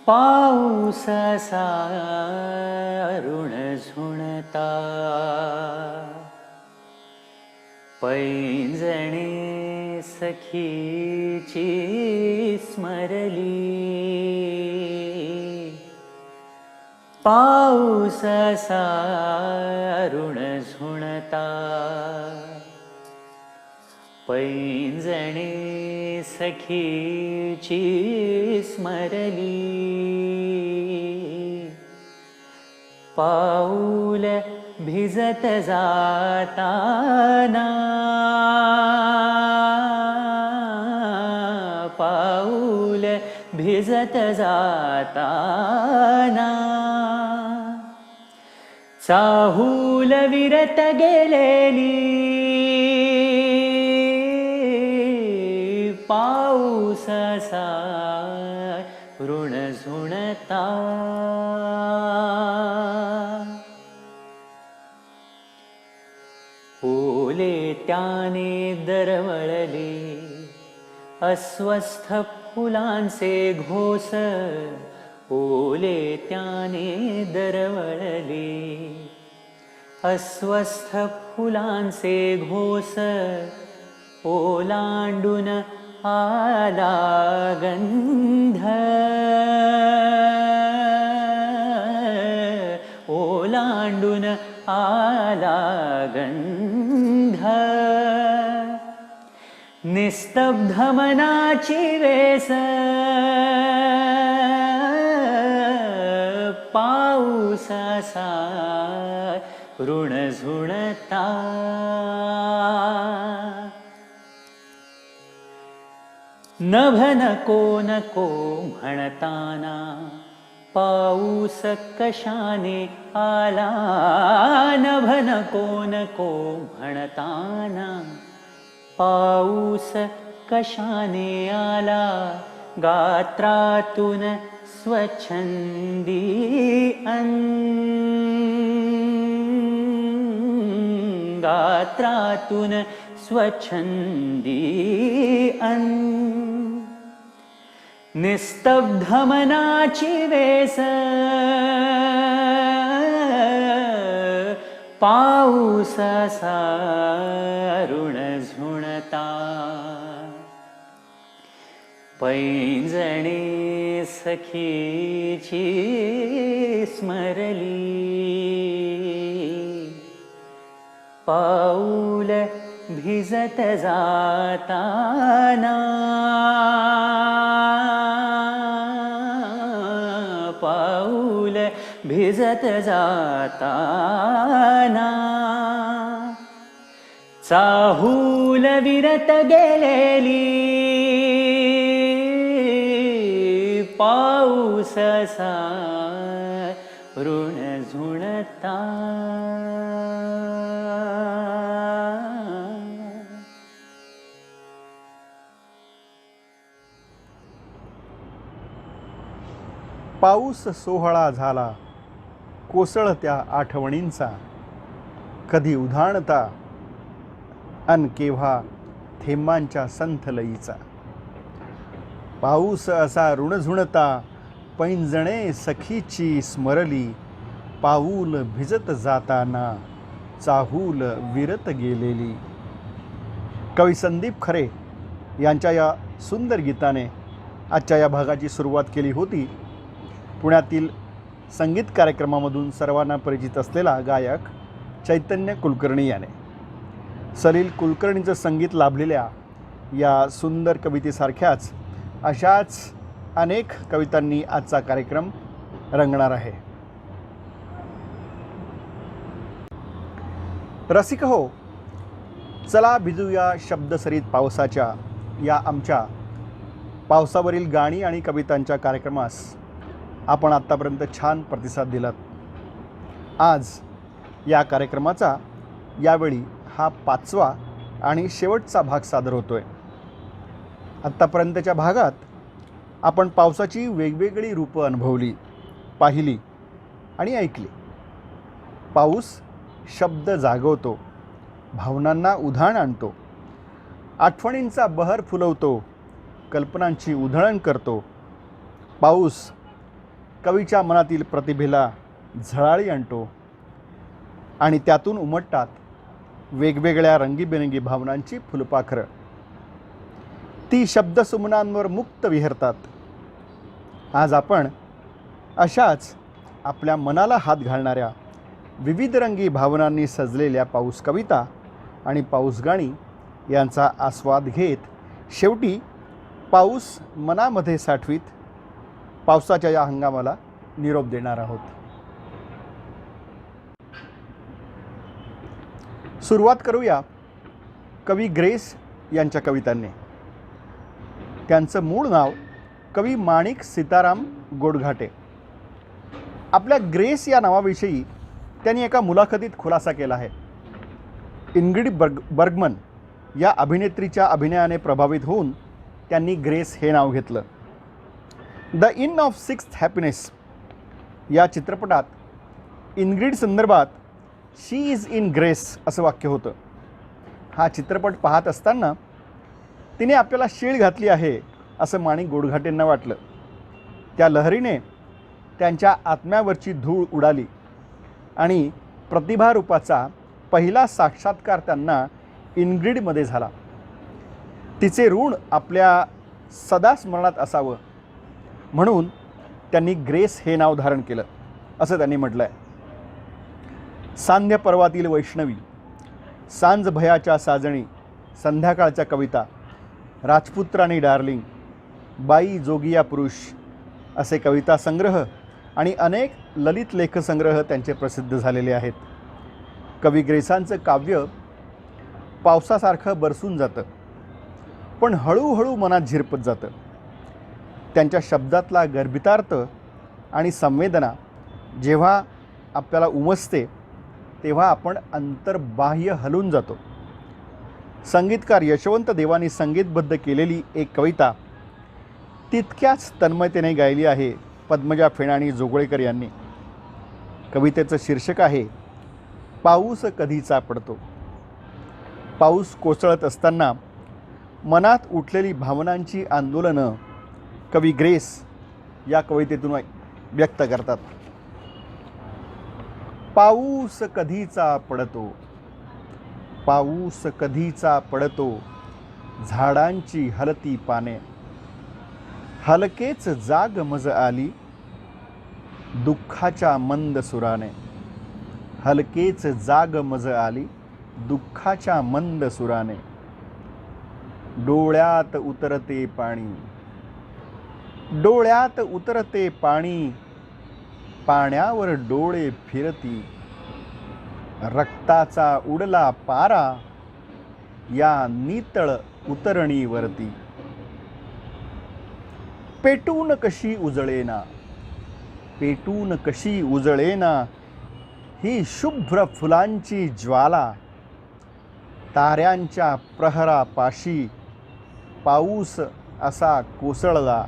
पाऊससा ऋण झुणता पैंजणे सखीची स्मरली पाऊससा ऋण झुणता पैंजणे सखीची स्मरली पाऊल भिजत जाताना पाऊल भिजत जाताना चाहूल विरत गेलेली पाऊससा ऋण झुणता ओले त्याने दरवळले अस्वस्थ फुलांचे घोस ओले त्याने दरवळले अस्वस्थ फुलांचे घोस ओलांडून आला गंध ओलांडून आला गंध निस्तब्ध मनाची वेस पाऊससा ऋण झुणता नभ नको नको म्हणताना पाऊस कशाने आला नभ नको नको म्हणताना पाऊस कशाने आला गात्रातून स्वच्छंदी गात्रातून स्वच्छंदी निस्तब्ध मनाची वेस पाऊससा ऋण झुणता पैंजणे सखीची स्मरली पाऊल भिजत जाताना पाऊल भिजत जाताना चाहूल विरत गेलेली पाऊससा ऋण झुणता पाऊस सोहळा झाला कोसळत्या आठवणींचा कधी उधाणता अन केव्हा थेंबांच्या संथ लयीचा पाऊस असा ऋण झुणता पैंजणे सखीची स्मरली पाऊल भिजत जाताना चाहूल विरत गेलेली. कवी संदीप खरे यांच्या या सुंदर गीताने आजच्या या भागाची सुरुवात केली होती. पुण्यातील संगीत कार्यक्रमामधून सर्वांना परिचित असलेला गायक चैतन्य कुलकर्णी याने सलील कुलकर्णींचं संगीत लाभलेल्या या सुंदर कवितेसारख्याच अशाच अनेक कवितांनी आजचा कार्यक्रम रंगणार आहे. रसिक हो, चला भिजूया शब्दसरीत पावसाच्या या आमच्या पावसावरील गाणी आणि कवितांच्या कार्यक्रमास आपण आत्तापर्यंत छान प्रतिसाद दिलात. आज या कार्यक्रमाचा यावेळी हा 5वा आणि शेवटचा भाग सादर होतो आहे. आत्तापर्यंतच्या भागात आपण पावसाची वेगवेगळी रूपं अनुभवली, पाहिली आणि ऐकली. पाऊस शब्द जागवतो, भावनांना उधाण आणतो, आठवणींचा बहर फुलवतो, कल्पनांची उधळण करतो. पाऊस कवीच्या मनातील प्रतिभेला झळाळी आणतो आणि त्यातून उमटतात वेगवेगळ्या रंगीबेरंगी भावनांची फुलपाखरं. ती शब्दसुमनांवर मुक्त विहरतात. आज आपण अशाच आपल्या मनाला हात घालणाऱ्या विविध रंगी भावनांनी सजलेल्या पाऊस कविता आणि पाऊस गाणी यांचा आस्वाद घेत शेवटी पाऊस मनामध्ये साठवीत पावसाच्या या हंगामाला निरोप देणार आहोत. सुरुवात करूया कवी ग्रेस यांच्या कवितांनी. त्यांचं मूळ नाव कवी माणिक सीताराम गोडघाटे. आपल्या ग्रेस या नावाविषयी त्यांनी एका मुलाखतीत खुलासा केला आहे. इंग्रिड बर्गमन या अभिनेत्रीच्या अभिनयाने प्रभावित होऊन त्यांनी ग्रेस हे नाव घेतलं. The in of sixth happiness या चित्रपटात इंग्रिड संदर्भात शी इज इन ग्रेस असं वाक्य होतं. हा चित्रपट पाहत असताना तिने आपल्याला शीळ घातली आहे असं माणिक गोडघाटेंना वाटलं. त्या लहरीने त्यांच्या आत्म्यावरची धूळ उडाली आणि प्रतिभारूपाचा पहिला साक्षात्कार त्यांना इंग्रिडमध्ये झाला. तिचे ऋण आपल्या सदा स्मरणात असावं म्हणून त्यांनी ग्रेस हे नाव धारण केलं असं त्यांनी म्हटलं आहे. सांध्य पर्वातील वैष्णवी, सांज भयाच्या साजणी, संध्याकाळच्या कविता, राजपुत्रानी डार्लिंग, बाई जोगिया पुरुष असे कविता संग्रह आणि अनेक ललित लेखसंग्रह त्यांचे प्रसिद्ध झालेले आहेत. कवी ग्रेसांचं काव्य पावसासारखं बरसून जातं पण हळूहळू मनात झिरपत जातं. त्यांच्या शब्दातला गर्भितार्थ आणि संवेदना जेव्हा आपल्याला उमसते तेव्हा आपण अंतर्बाह्य हलून जातो. संगीतकार यशवंत देवानी संगीतबद्ध केलेली एक कविता तितक्याच तन्मयतेने गायली आहे पद्मजा फेणाणी जोगळेकर यांनी. कवितेचं शीर्षक आहे पाऊस कधीचा पडतो. पाऊस कोसळत असताना मनात उठलेली भावनांची आंदोलनं कवी ग्रेस या कवितेतून व्यक्त करतात. पाऊस कधीचा पडतो, पाऊस कधीचा पडतो, झाडांची हलती पाने, हलकेच जाग मज आली दुःखाच्या मंद सुराने, हलकेच जाग मज आली दुःखाच्या मंद सुराने, डोळ्यात उतरते पाणी, डोळ्यात उतरते पाणी, पाण्यावर डोळे फिरती, रक्ताचा उडला पारा या नितळ उतरणीवरती, पेटून कशी उजळेना, पेटून कशी उजळेना ही शुभ्र फुलांची ज्वाला, ताऱ्यांच्या प्रहरापाशी पाऊस असा कोसळला,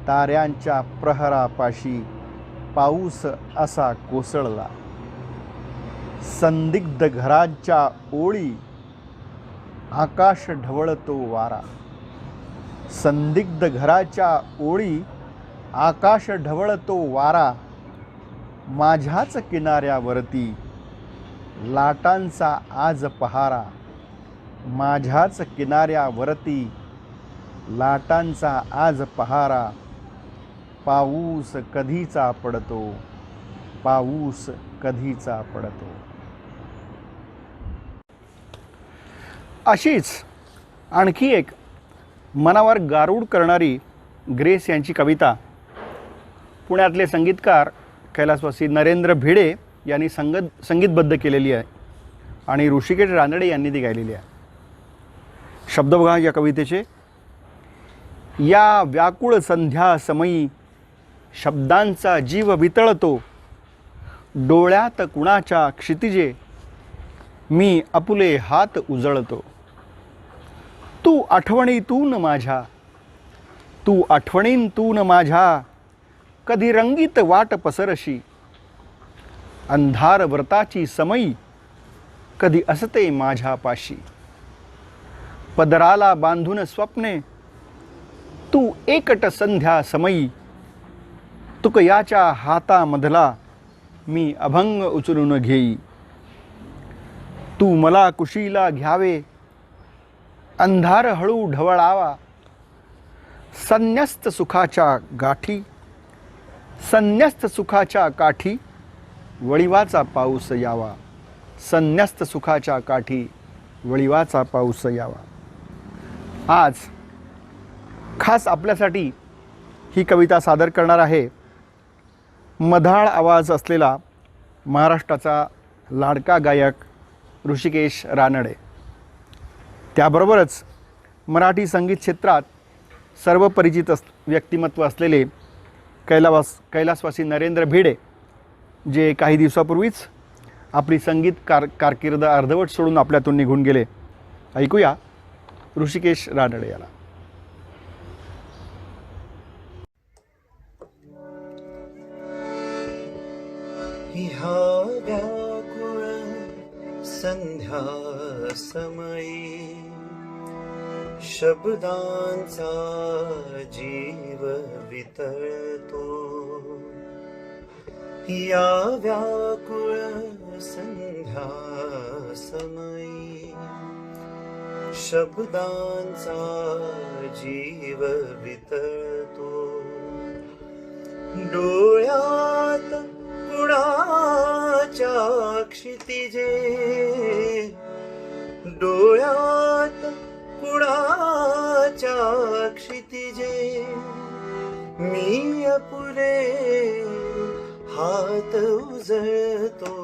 ताऱ्यांच्या प्रहरापाशी पाऊस असा कोसळला, संदिग्ध घराच्या ओळी आकाश ढवळतो वारा, संदिग्ध घराच्या ओळी आकाश ढवळतो वारा, माझ्याच किनाऱ्यावरती लाटांचा आज पहारा, माझ्याच किनाऱ्यावरती लाटांचा आज पहारा, पाऊस कधीचा पडतो, पाऊस कधीचा पडतो. अशीच आणखी एक मनावर गारूड करणारी ग्रेस यांची कविता पुण्यातले संगीतकार कैलासवासी नरेंद्र भिडे यांनी संगीतबद्ध केलेली आहे आणि ऋषिकेश रानडे यांनी ती गायलेली आहे. शब्द बघा या कवितेचे. या व्याकुळ संध्या समयी शब्दांचा जीव वितळतो, डोळ्यात कुणाच्या क्षितिजे मी आपुले हात उजळतो, तू आठवणीतून माझ्या, तू आठवणींतून माझ्या कधी रंगीत वाट पसरशी, अंधार व्रताची समयी कधी असते माझ्या पाशी, पदराला बांधून स्वप्ने तू एकट संध्या समयी तुक याच्या हातामधला मी अभंग उचलून घेई. तू मला कुशीला घ्यावे, अंधार हळू ढवळावा. संन्यस्त सुखाच्या गाठी, संन्यस्त सुखाच्या काठी वळिवाचा पाऊस यावा. संन्यस्त सुखाच्या काठी वळिवाचा पाऊस यावा. आज खास आपल्यासाठी ही कविता सादर करणार आहे मधाळ आवाज असलेला महाराष्ट्राचा लाडका गायक ऋषिकेश रानडे. त्याबरोबरच मराठी संगीत क्षेत्रात सर्व परिचित व्यक्तिमत्व असलेले कैलासवासी नरेंद्र भिडे, जे काही दिवसापूर्वीच आपली संगीत कारकीर्द अर्धवट सोडून आपल्यातून निघून गेले. ऐकूया ऋषिकेश रानडे याला. ह्या व्याकुळ संध्या समयी शब्दांचा जीव वितळतो. या व्याकुळ संध्या समयी शब्दांचा जीव वितळतो. डोळ्यात कुणाच्या क्षितिजे, डोळ्यात कुणाच्या क्षितिजे मी अपुरे हात उजळतो.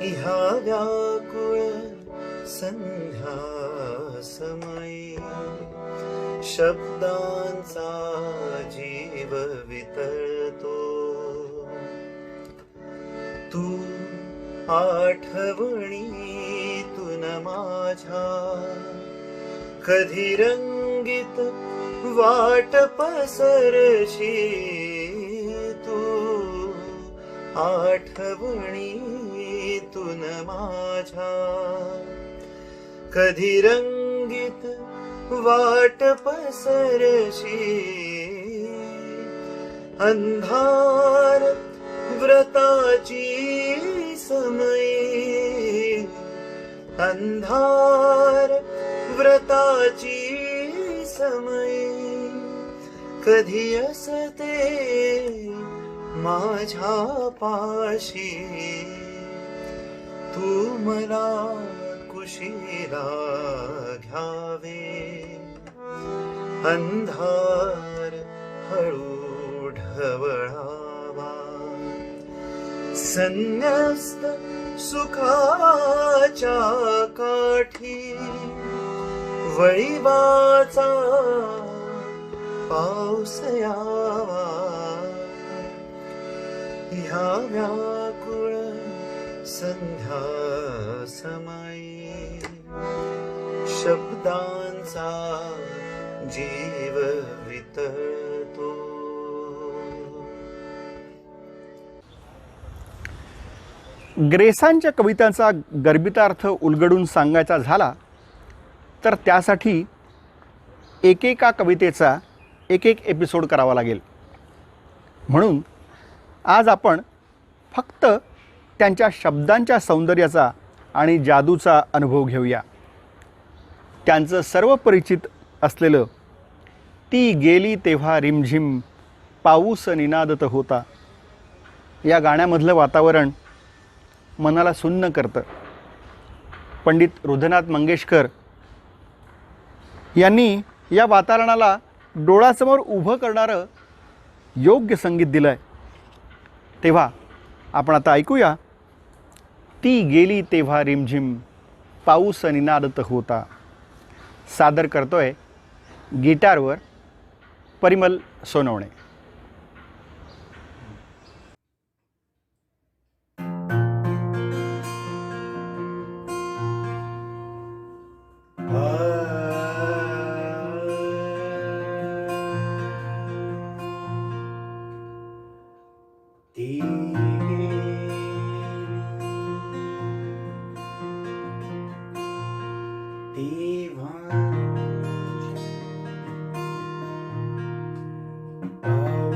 ह्या व्याकुळ संध्या समयी शब्दांचा जीव वितळतो. तू आठवणीतून माझ्या कधी रंगीत वाट पसरशी. तू आठवणीतून माझ्या कधी रंगीत वाट पसरशी. अंधार व्रताची समयी, अंधार व्रताची समयी कधी असते माझ्या पाशी. तू मला कुशीला घ्यावे, अंधार हळू ढवळावा. संन्यस्त सुखाच्या काठी वळिवाचा पाऊस यावा. ह्या व्याकुळ संध्या समयी शब्दांचा जीव वितळतो. ग्रेसांच्या कवितांचा गर्भितार्थ उलगडून सांगायचा झाला तर त्यासाठी एकेका कवितेचा एक एपिसोड करावा लागेल. म्हणून आज आपण फक्त त्यांच्या शब्दांच्या सौंदर्याचा आणि जादूचा अनुभव घेऊया. त्यांचं सर्व परिचित असलेलं ती गेली तेव्हा रिमझिम पाऊस निनादत होता या गाण्यामधलं वातावरण मनाला सुन्न करतं. पंडित हृदयनाथ मंगेशकर यांनी या वातावरणाला डोळ्यासमोर उभं करणारं योग्य संगीत दिलं आहे. तेव्हा आपण आता ऐकूया ती गेली तेव्हा रिमझिम पाऊस निनादत होता. सादर करतोय गिटारवर परिमल सोनवणे. पाऊस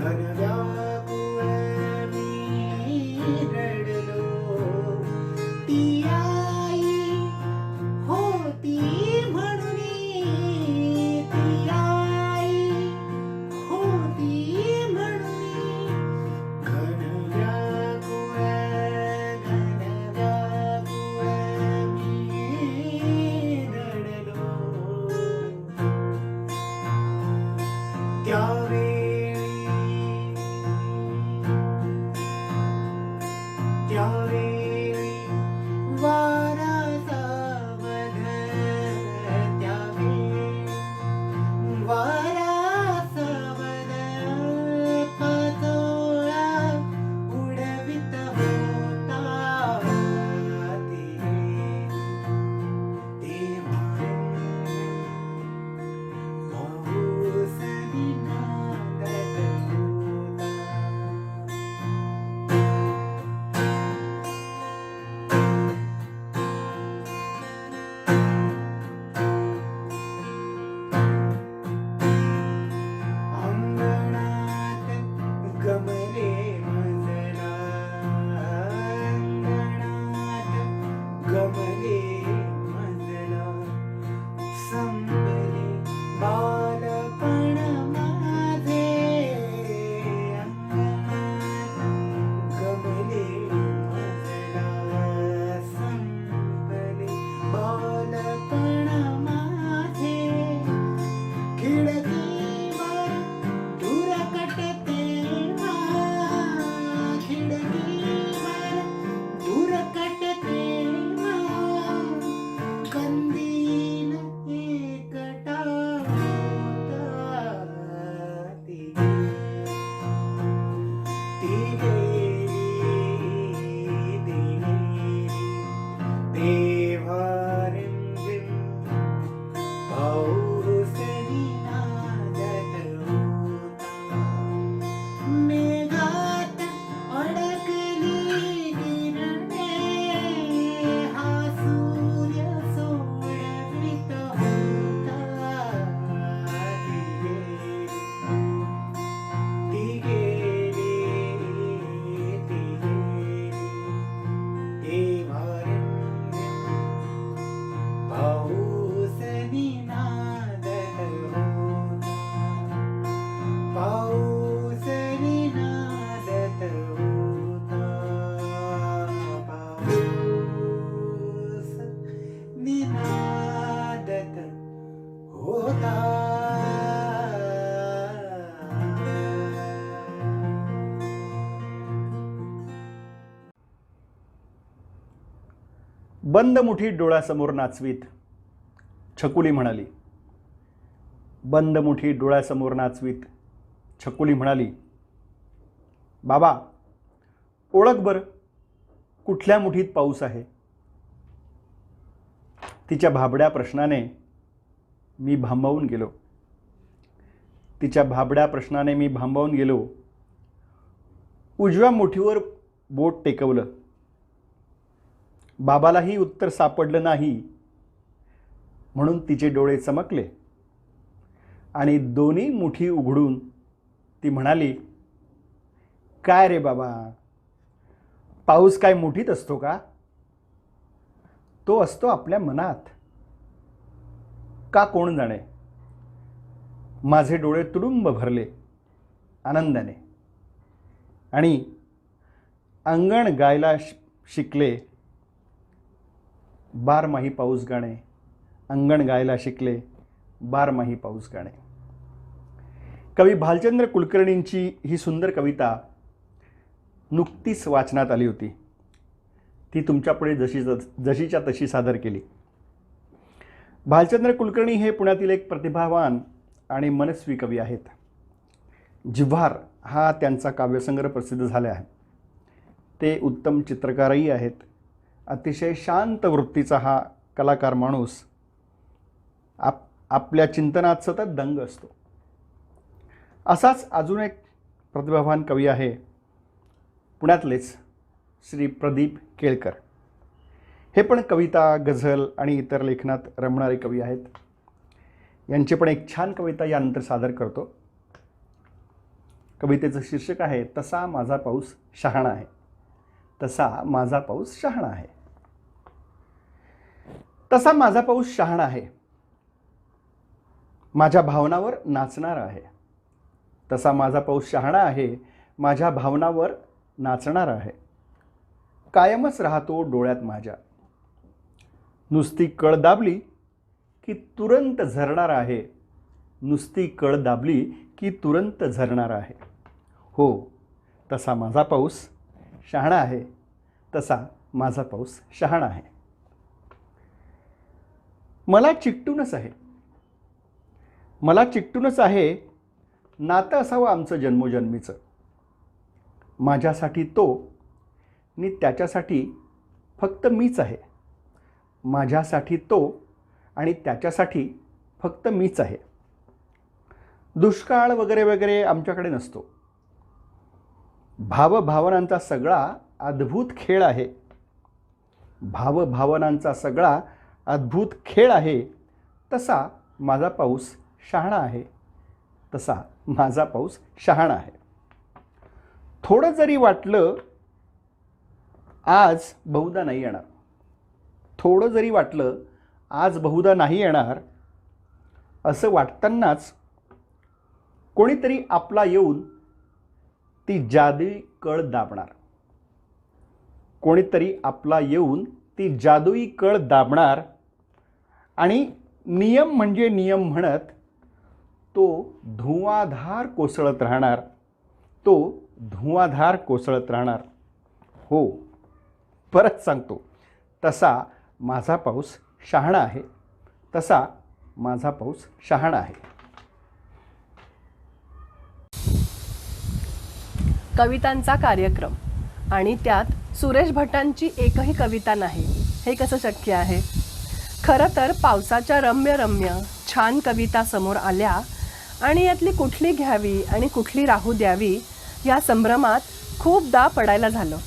घन व्याकुळ मी रडलो. ती आई होती म्हणून, ती आई होती म्हणून. घन व्याकुळ मी रडलो. त्यावेळी वारा सावध, त्यावेळी वारा सावध पातोळा उडवित होता. पाऊस निनादत होता. अंगणात गमले मजला, अंगणात गमले मजला. संपले बालपण माझे, अंगणात गमले मजला. संपले बालपण माझे. खिडकीवर दुरकटते खिडकीवर दुरकटते कंदील एकटा होता. ती गेली, ती गेली. तेव्हा रिमझिम पाऊस निनादत होता. मेघात अडकली किरणे, हा सूर्य सोडवित होता. ती गेली, ती गेली. तेव्हा रिमझिम पाऊस निनादत होता. पाऊस निनादत होता. पाऊस निनादत होता. बंद मुठीत डोळ्यासमोर नाचवीत छकुली म्हणाली. बंद मुठीत डोळ्यासमोर नाचवीत छकुली म्हणाली, बाबा ओळख बरं, कुठल्या मुठीत पाऊस आहे. तिच्या भाबड्या प्रश्नाने मी भांबावून गेलो. तिच्या भाबड्या प्रश्नाने मी भांबावून गेलो. उजव्या मुठीवर बोट टेकवलं. बाबालाही उत्तर सापडलं नाही म्हणून तिचे डोळे चमकले आणि दोन्ही मुठी उघडून ती म्हणाली, काय रे बाबा, पाऊस काय मुठीत असतो का? तो असतो आपल्या मनात. का कोण जाणे. माझे डोळे तुडुंब भरले आनंदाने आणि अंगण गायला शिकले. बारमाही पाऊस गाणे, अंगण गायला शिकले बारमाही पाऊस गाणे. कवी भालचंद्र कुलकर्णींची ही सुंदर कविता नुकतीच वाचनात आली होती. ती तुमच्यापुढे जशीच्या तशी सादर केली. भालचंद्र कुलकर्णी हे पुण्यातील एक प्रतिभावान आणि मनस्वी कवी आहेत. जिव्हार हा त्यांचा काव्यसंग्रह प्रसिद्ध झाला आहे. ते उत्तम चित्रकारही आहेत. अतिशय शांत वृत्तीचा हा कलाकार माणूस आपल्या चिंतनात सतत दंग असतो. असाच अजून एक प्रतिभावान कवी आहे पुण्यातलेच श्री प्रदीप केळकर. हे पण कविता, गझल आणि इतर लेखनात रमणारे कवी आहेत. यांची पण एक छान कविता यानंतर सादर करतो. कवितेचं शीर्षक आहे तसा माझा पाऊस शहाणा आहे. तसा माझा पाऊस शहाणा आहे. तसा माझा पाऊस शहाणा आहे. माझ्या भावनावर नाचणारा आहे. तसा माझा पाऊस शहाणा आहे. माझ्या भावनावर नाचणारा आहे. कायमच राहतो डोळ्यात माझ्या. नुसती कळ दाबली की तुरंत झरणार आहे. नुसती कळ दाबली की तुरंत झरणार आहे. हो, तसा माझा पाऊस शहाणा आहे. तसा माझा पाऊस शहाणा आहे. मला चिकटूनच आहे. मला चिकटूनच आहे. नातं असावं आमचं जन्मोजन्मीचं. माझ्यासाठी तो आणि त्याच्यासाठी फक्त मीच आहे. माझ्यासाठी तो आणि त्याच्यासाठी फक्त मीच आहे. दुष्काळ वगैरे वगैरे आमच्याकडे नसतो. भावभावनांचा सगळा अद्भुत खेळ आहे. भावभावनांचा सगळा अद्भुत खेळ आहे. तसा माझा पाऊस शहाणा आहे. तसा माझा पाऊस शहाणा आहे. थोडं जरी वाटलं आज बहुधा नाही येणार. थोडं जरी वाटलं आज बहुधा नाही येणार असं वाटतानाच कोणीतरी आपला येऊन ती जादुई कळ दाबणार. कोणीतरी आपला येऊन ती जादुई कळ दाबणार आणि नियम म्हणजे नियम म्हणत तो धुवाधार कोसळत राहणार. तो धुवाधार कोसळत राहणार. हो, परत सांगतो, तसा माझा पाऊस शहाणा आहे. तसा माझा पाऊस शहाणा आहे. कवितांचा कार्यक्रम आणि त्यात सुरेश भटांची एकही कविता नाही, हे कसं शक्य आहे? खरं तर पावसाच्या रम्य रम्य छान कविता समोर आल्या आणि यातली कुठली घ्यावी आणि कुठली राहू द्यावी या संभ्रमात खूपदा पडायला झालं.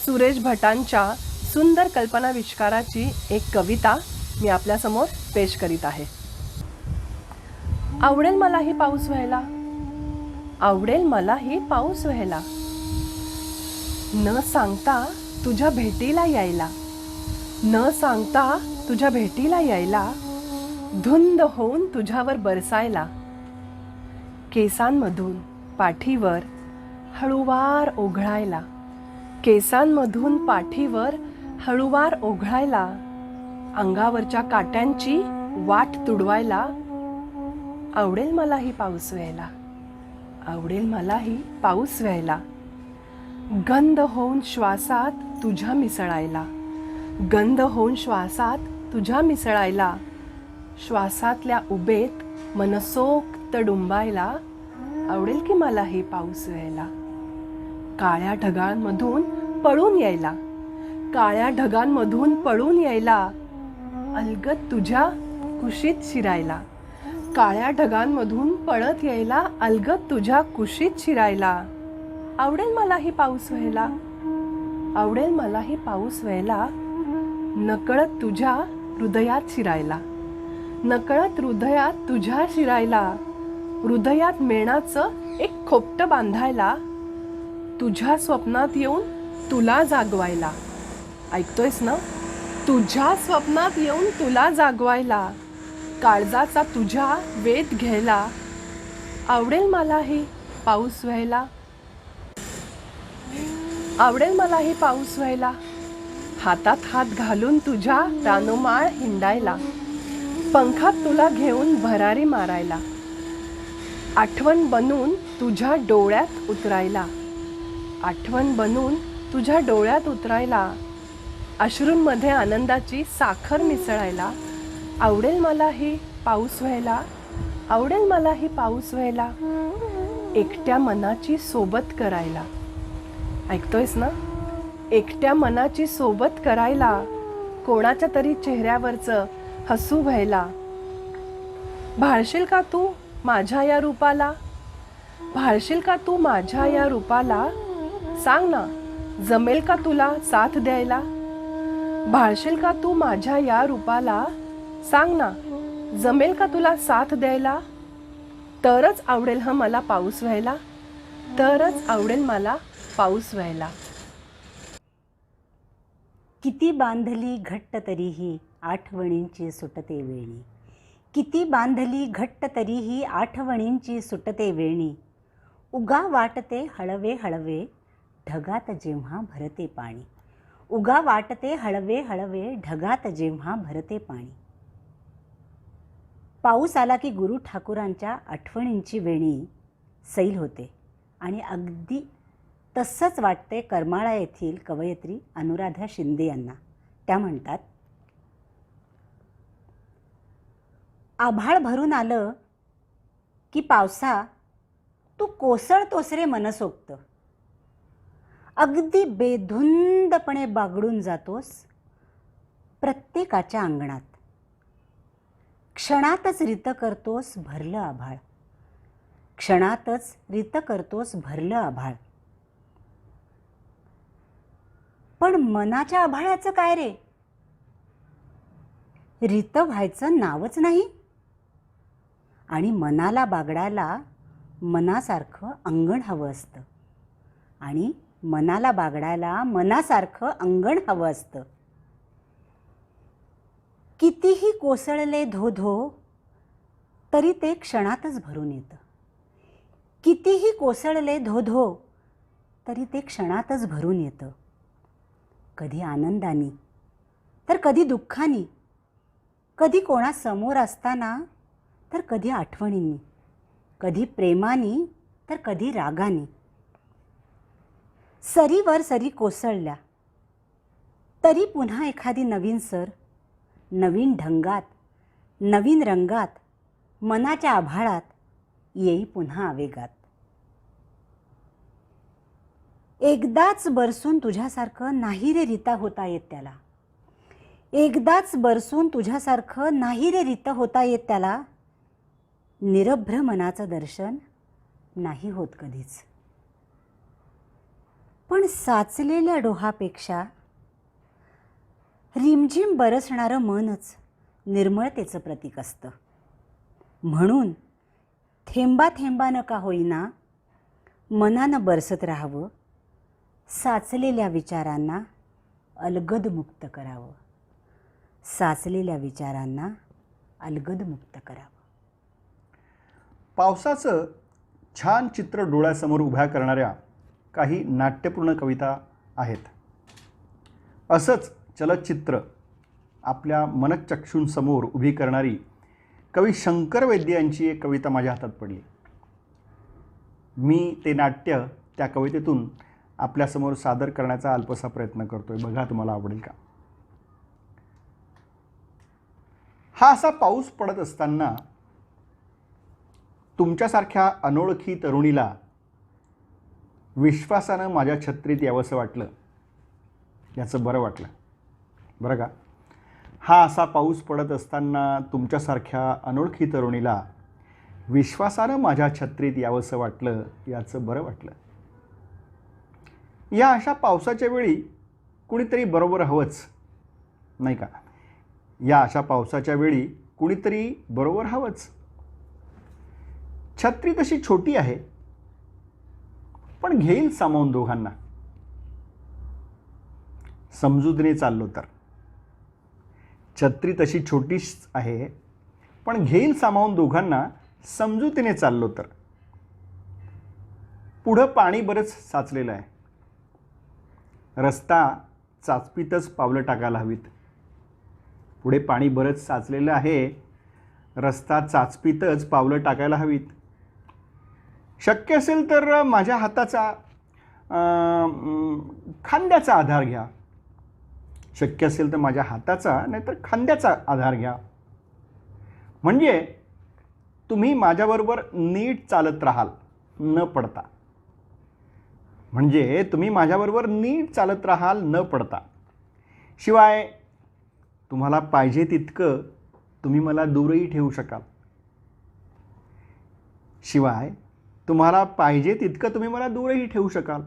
सुरेश भटांच्या सुंदर कल्पनाविष्काराची एक कविता मी आपल्यासमोर पेश करीत आहे. आवडेल मलाही पाऊस व्हायला. आवडेल मलाही पाऊस व्हायला. न सांगता तुझ्या भेटीला यायला. न सांगता तुझ्या भेटीला यायला. धुंद होऊन तुझ्यावर बरसायला. केसांमधून पाठीवर हळूवार ओघळायला. केसांमधून पाठीवर हळूवार ओघळायला. अंगावरच्या काट्यांची वाट तुडवायला. आवडेल मलाही पाऊस व्हायला. आवडेल मलाही पाऊस व्हायला. गंध होऊन श्वासात तुझ्या मिसळायला. गंध होऊन श्वासात तुझ्या मिसळायला. श्वासातल्या उबेत मनसोक्त डुंबायला. आवडेल की मलाही पाऊस व्हायला. काळ्या ढगांमधून पळून यायला. काळ्या ढगांमधून पळून यायला. अलगद तुझ्या कुशीत शिरायला. काळ्या ढगांमधून पळत यायला. अलगद तुझ्या कुशीत शिरायला. आवडेल मलाही पाऊस व्हायला. आवडेल मलाही पाऊस व्हायला. नकळत तुझ्या हृदयात शिरायला. नकळत हृदयात तुझ्या शिरायला. हृदयात मेणाचं एक खोपटं बांधायला. तुझ्या स्वप्नात येऊन तुला जागवायला. ऐकतोयस ना? तुझ्या स्वप्नात येऊन तुला जागवायला. काळजाचा तुझ्या वेध घ्यायला. आवडेल मलाही पाऊस व्हायला. आवडेल मलाही पाऊस व्हायला. हातात हात घालून तुझ्या रानोमाळ हिंडायला. पंखात तुला घेऊन भरारी मारायला. आठवण बनून तुझ्या डोळ्यात उतरायला. आठवण बनून तुझ्या डोळ्यात उतरायला. अश्रूंमध्ये आनंदाची साखर मिसळायला. आवडेल मलाही पाऊस व्हायला. आवडेल मलाही पाऊस व्हायला. एकट्या मनाची सोबत करायला. ऐकतोयस ना? एकट्या मनाची सोबत करायला. कोणाच्या तरी चेहऱ्यावरचं हसू व्हायला. भाळशील का तू माझ्या या रूपाला. भाळशील का तू माझ्या या रूपाला. सांग ना, जमेल का तुला साथ द्यायला. भाळशील का तू माझ्या या रूपाला. सांग ना, जमेल का तुला साथ द्यायला. तरच आवडेल हं मला पाऊस व्हायला. तरच आवडेल मला पाऊस व्हायला. किती बांधली घट्ट तरीही आठवणींची सुटते वेणी. किती बांधली घट्ट तरीही आठवणींची सुटते वेणी. उगा वाटते हळवे हळवे ढगात जेव्हा भरते पाणी. उगा वाटते हळवे हळवे ढगात जेव्हा भरते पाणी. पाऊस आला की गुरु ठाकूरांच्या आठवणींची वेणी सैल होते आणि अगदी तसंच वाटते करमाळा येथील कवयित्री अनुराधा शिंदे यांना. त्या म्हणतात, आभाळ भरून आलं की पावसा तू कोसळतोस रे मनसोक्त. अगदी बेधुंदपणे बागडून जातोस प्रत्येकाच्या अंगणात. क्षणातच रित करतोस भरलं आभाळ. क्षणातच रित करतोस भरलं आभाळ. पण मनाच्या आभाळाचं काय रे? रित व्हायचं नावच नाही. आणि मनाला बागडायला मनासारखं अंगण हवं असतं. आणि मनाला बागडायला मनासारखं अंगण हवं असतं. कितीही कोसळले धो धो तरी ते क्षणातच भरून येतं. कितीही कोसळले धो धो तरी ते क्षणातच भरून येतं. कधी आनंदाने तर कधी दुःखाने. कधी कोणासमोर असताना तर कधी आठवणींनी. कधी प्रेमाने तर कधी रागाने. सरीवर सरी कोसळल्या तरी पुन्हा एखादी नवीन सर नवीन ढंगात नवीन रंगात मनाच्या आभाळात येई पुन्हा आवेगात. एकदाच बरसून तुझ्यासारखं नाही रे रीता होता येत त्याला. एकदाच बरसून तुझ्यासारखं नाही रे रीत होता येत त्याला. निरभ्र मनाचं दर्शन नाही होत कधीच. पण साचलेल्या डोहापेक्षा रिमझिम बरसणारं मनच निर्मळतेचं प्रतीक असतं. म्हणून थेंबा थेंबानं का होईना मनानं बरसत राहावं. साचलेल्या विचारांना अलगद मुक्त करावं. साचलेल्या विचारांना अलगद मुक्त करावं. पावसाचं छान चित्र डोळ्यासमोर उभ्या करणाऱ्या काही नाट्यपूर्ण कविता आहेत. असंच चलचित्र आपल्या मनचक्षूंसमोर उभी करणारी कवी शंकर वैद्य यांची एक कविता माझ्या हातात पडली. मी ते नाट्य त्या कवितेतून आपल्यासमोर सादर करण्याचा अल्पसा प्रयत्न करतोय. बघा तुम्हाला आवडेल का. हा असा पाऊस पडत असताना तुमच्यासारख्या अनोळखी तरुणीला विश्वासानं माझ्या छत्रीत यावंसं वाटलं. याचं बरं वाटलं बरं का. हा असा पाऊस पडत असताना तुमच्यासारख्या अनोळखी तरुणीला विश्वासानं माझ्या छत्रीत यावंसं वाटलं. याचं बरं वाटलं. या अशा पावसाच्या वेळी कुणीतरी बरोबर हवंच नाही का. या अशा पावसाच्या वेळी कुणीतरी बरोबर हवंच. छत्री तशी छोटी आहे पण घेईल सामावून दोघांना. समजुतीने चाललो तर. छत्री तशी छोटीच आहे पण घेईल सामावून दोघांना समजुतीने चाललो तर. पुढं पाणी बरंच साचलेलं आहे. रस्ता चाचपीतच पावलं टाकायला हवीत. पुढे पाणी बरंच साचलेलं आहे. रस्ता चाचपीतच पावलं टाकायला हवीत. शक्य असेल तर माझ्या हाताचा खांद्याचा आधार घ्या. शक्य असेल तर माझ्या हाताचा नाहीतर खांद्याचा आधार घ्या. म्हणजे तुम्ही माझ्याबरोबर नीट चालत राहाल न पडता. म्हणजे तुम्ही माझ्याबरोबर नीट चालत राहाल न पडता. शिवाय तुम्हाला पाहिजे तितकं तुम्ही मला दूरही ठेवू शकाल. शिवाय तुम्हाला पाहिजे तितकं तुम्ही मला दूरही ठेवू शकाल.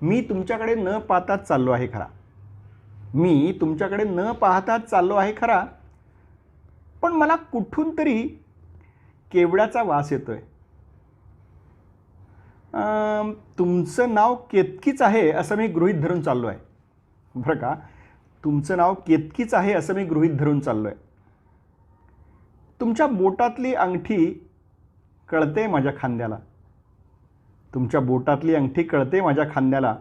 मी तुमच्याकडे न पाहताच चाललो आहे खरा. मी तुमच्याकडे न पाहताच चाललो आहे खरा. पण मला कुठून तरी केवड्याचा वास येतोय. तुमचं नाव केतकीच आहे असं मी गृहीत धरून चाललो आहे. बरं का, तुमचं नाव केतकीच आहे असं मी गृहीत धरून चाललो आहे. तुमच्या बोटातली अंगठी कळते माझ्या खांद्याला. तुमच्या बोटातली अंगठी कळते माझ्या खांद्याला.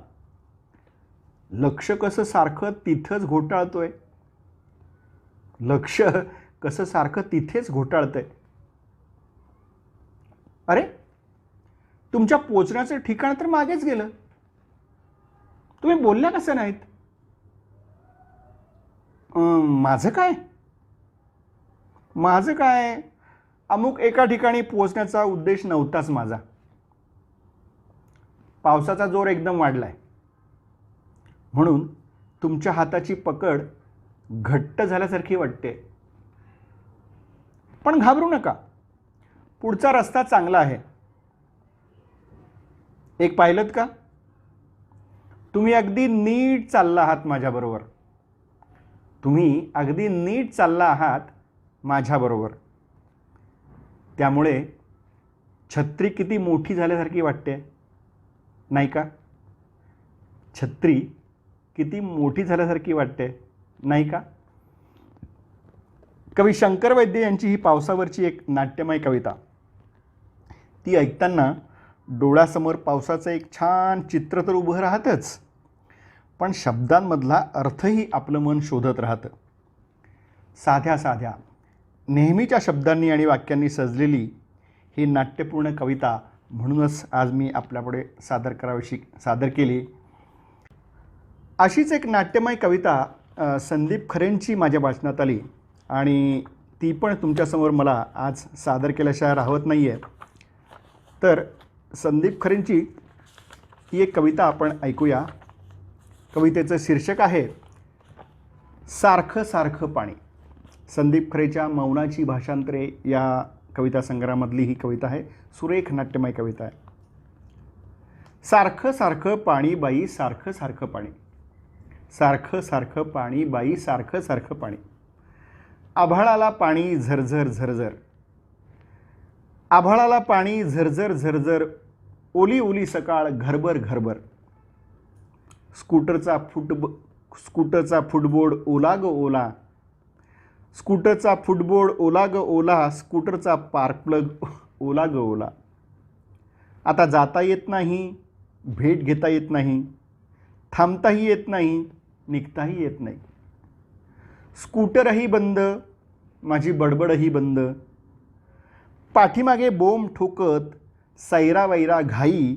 लक्ष कसं सारखं तिथंच घोटाळतोय. लक्ष कसं सारखं तिथेच घोटाळतंय. अरे, तुमच्या पोचण्याचं ठिकाण तर मागेच गेलं. तुम्ही बोलल्या कसं नाहीत? माझं काय माझं काय अमुक एका ठिकाणी पोहोचण्याचा उद्देश नव्हताच माझा. पावसाचा जोर एकदम वाढलाय म्हणून तुमच्या हाताची पकड घट्ट झाल्यासारखी वाटते. पण घाबरू नका, पुढचा रस्ता चांगला आहे. एक पाहिलंत का, तुम्ही अगदी नीट चालला आहात माझ्याबरोबर. तुम्ही अगदी नीट चालला आहात माझ्याबरोबर. त्यामुळे छत्री किती मोठी झाल्यासारखी वाटते, नाही का? छत्री किती मोठी झाल्यासारखी वाटते, नाही का? कवी शंकर वैद्य यांची ही पावसावरची एक नाट्यमय कविता. ती ऐकताना डोळ्यासमोर पावसाचं एक छान चित्र तर उभं राहतंच, पण शब्दांमधला अर्थही आपलं मन शोधत राहतं. साध्या साध्या नेहमीच्या शब्दांनी आणि वाक्यांनी सजलेली ही नाट्यपूर्ण कविता म्हणूनच आज मी आपल्यापुढे सादर केली. अशीच एक नाट्यमय कविता संदीप खरेंची माझ्या वाचनात आली आणि ती पण तुमच्यासमोर मला आज सादर केल्याशिवाय राहत नाही आहे. तर संदीप खरेंची ही एक कविता आपण ऐकूया. कवितेचं शीर्षक आहे सारखं सारखं पाणी. संदीप खरेच्या मौनाची भाषांतरे या कविता संग्रहामधली ही कविता आहे. सुरेख नाट्यमय कविता आहे. सारखं सारखं पाणी बाई, सारखं सारखं पाणी. सारखं सारखं पाणी बाई, सारखं सारखं पाणी. आभाळाला पाणी झरझर झरझर. आभाळाला पाणी झरझर झरझर. ओली ओली सकाळ घरभर घरभर. स्कूटरचा फुटबोर्ड ओला ग ओला. स्कूटरचा फुटबोर्ड ओला ग ओला. स्कूटरचा पार्क प्लग ओला ग ओला. आता जाता येत नाही, भेट घेता येत नाही, थांबताही येत नाही, निघताही येत नाही. स्कूटरही बंद, माझी बडबडही बंद. पाठीमागे बोंब ठोकत सैरावैरा घाई.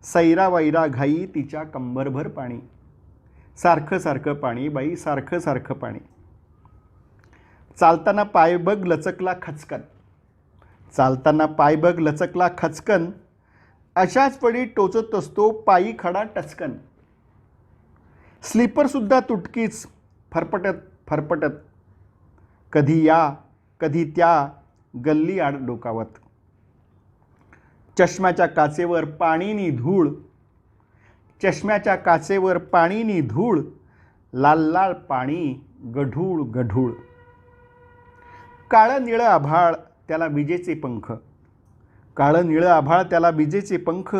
सैरावैरा घाई तिच्या कंबरभर पाणी. सारखं सारखं पाणी बाई, सारखं सारखं पाणी. चालताना पायबग लचकला खचकन. चालताना पायबग लचकला खचकन. अशाच पडी टोचत असतो पायी खडा टचकन. स्लीपरसुद्धा तुटकीच फरफटत फरफटत. कधी या कधी त्या गल्ली आड डोकावत. चष्म्याच्या काचेवर पाणीनी धूळ. चष्म्याच्या काचेवर पाणीनी धूळ. लाल लाल पाणी गढूळ गढूळ. काळं निळं आभाळ त्याला विजेचे पंख. काळं निळं आभाळ त्याला विजेचे पंख.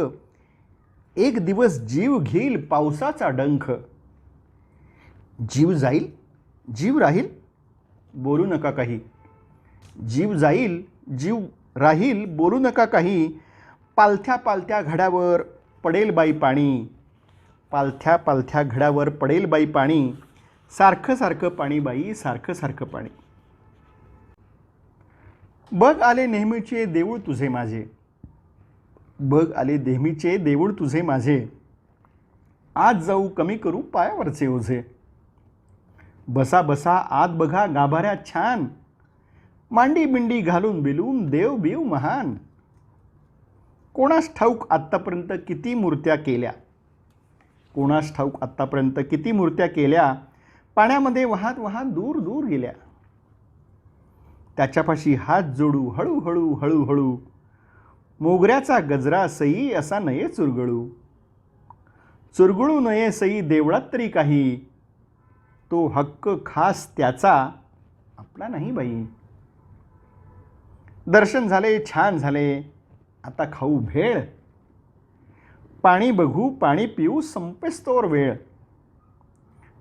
एक दिवस जीव घेईल पावसाचा डंख. जीव जाईल जीव राहील बोलू नका काही. जीव जाईल जीव राहील बोलू नका काही. पालथ्या पालथ्या घड्यावर पडेल बाई पाणी. पालथ्या पालथ्या घड्यावर पडेल बाई पाणी. सारखं सारखं पाणी बाई, सारखं सारखं पाणी. बघ आले नेहमीचे देऊळ तुझे माझे. बघ आले नेहमीचे देऊळ तुझे माझे. आज जाऊ कमी करू पायावरचे ओझे. बसा बसा आत बघा गाभाऱ्यात छान. मांडी बिंडी घालून बिलून देव बिव महान. कोणास ठाऊक आत्तापर्यंत किती मूर्त्या केल्या. कोणास ठाऊक आत्तापर्यंत किती मूर्त्या केल्या. पाण्यामध्ये वाहत वाहत दूर दूर गेल्या. त्याच्यापाशी हात जोडू हळूहळू हळूहळू. मोगऱ्याचा गजरा सई असा नये चुरगळू. चुरगळू नये सई देवळात तरी काही. तो हक्क खास त्याचा आपला नाही बाई. दर्शन झाले छान झाले आता खाऊ भेळ. पाणी बघू पाणी पिऊ संपेस्तोवर वेळ.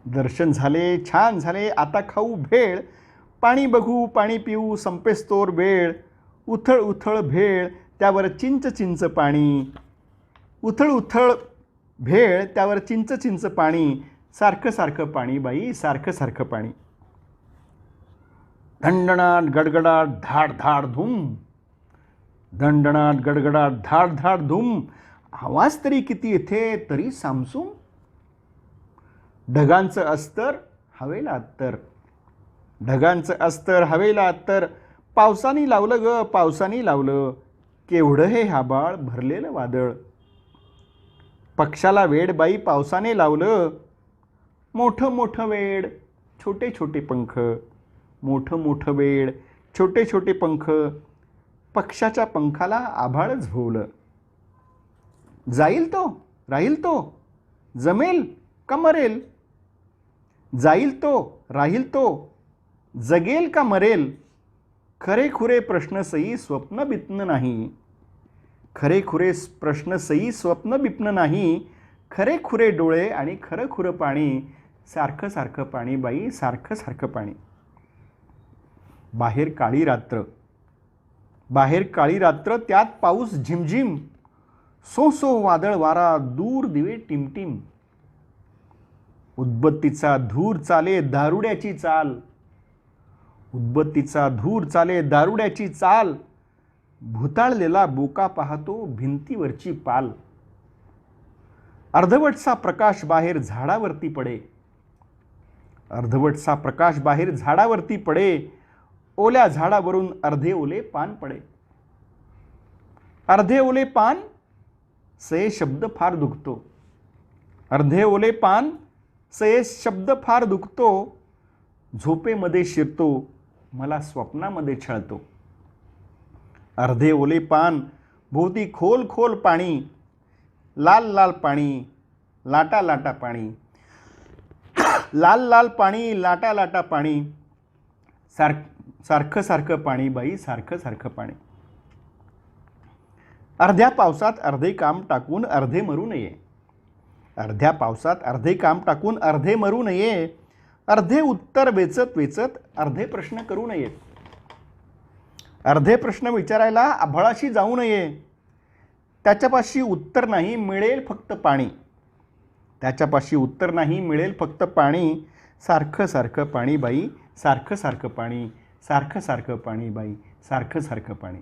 दर्शन झाले छान झाले आता खाऊ भेळ. पाणी बघू पाणी पिऊ संपेस्तोवर वेळ. उथळ उथळ भेळ त्यावर चिंच चिंच पाणी. उथळ उथळ भेळ त्यावर चिंच चिंच पाणी. सारखं सारखं पाणी बाई सारखं सारखं पाणी. दंडणाट गडगडाट धाड धाड धूम. दंडणाट गडगडाट धाड धाड धूम. आवाज तरी किती येथे तरी सामसूम. ढगांचं अस्तर हवेला अत्तर. ढगांचं अस्तर हवेला अत्तर. पावसाने लावलं ग पावसाने लावलं. केवढं हे आभाळ भरलेलं वादळ. पक्षाला वेड बाई पावसाने लावलं. मोठं मोठं वेड छोटे छोटे पंख. मोठं मोठं वेड छोटे छोटे पंख. पक्षाच्या पंखाला आभाळच भोवलं. जाईल तो राहील तो जमेल का मरेल. जाईल तो राहील तो जगेल का मरेल. खरे खुरे प्रश्न सई स्वप्न बिप्न नाही. खरे खुरे प्रश्न सई स्वप्न बिप्न नाही. खरे खुरे डोळे आणि खरं खुरं पाणी. सारखं सारखं पाणी बाई सारखं सारखं पाणी. बाहेर काळी रात्र. बाहेर काळी रात्र त्यात पाऊस झिमझिम. सो सो वादळ वारा दूर दिवे टिमटिम. उदबत्तीचा धूर चाले दारुड्याची चाल. उदबत्तीचा धूर चाले दारुड्याची चाल. भुताळलेला बोका पाहतो भिंतीवरची पाल. अर्धवटसा प्रकाश बाहेर झाडावरती पडे. अर्धवटसा प्रकाश बाहेर झाडावरती पडे. ओल्या झाडावरून अर्धे ओले पान पडे. अर्धे ओले पान सये शब्द फार दुखतो. अर्धे ओले पान सये शब्द फार दुखतो. झोपेमध्ये शिरतो मला स्वप्नामध्ये छळतो. अर्धे ओले पान भोवती खोल खोल पाणी. लाल लाल पाणी लाटा लाटा पाणी. लाल लाल पाणी लाटा लाटा पाणी. सारखं सारखं पाणी बाई सारखं सारखं पाणी. अर्ध्या पावसात अर्धे काम टाकून अर्धे मरू नये. अर्ध्या पावसात अर्धे काम टाकून अर्धे मरू नये. अर्धे उत्तर वेचत वेचत अर्धे प्रश्न करू नयेत. अर्धे प्रश्न विचारायला आभाळाशी जाऊ नये. त्याच्यापाशी उत्तर नाही मिळेल फक्त पाणी. त्याच्यापाशी उत्तर नाही मिळेल फक्त पाणी. सारखं सारखं पाणी बाई सारखं सारखं पाणी. सारखं सारखं पाणी बाई सारखं सारखं पाणी.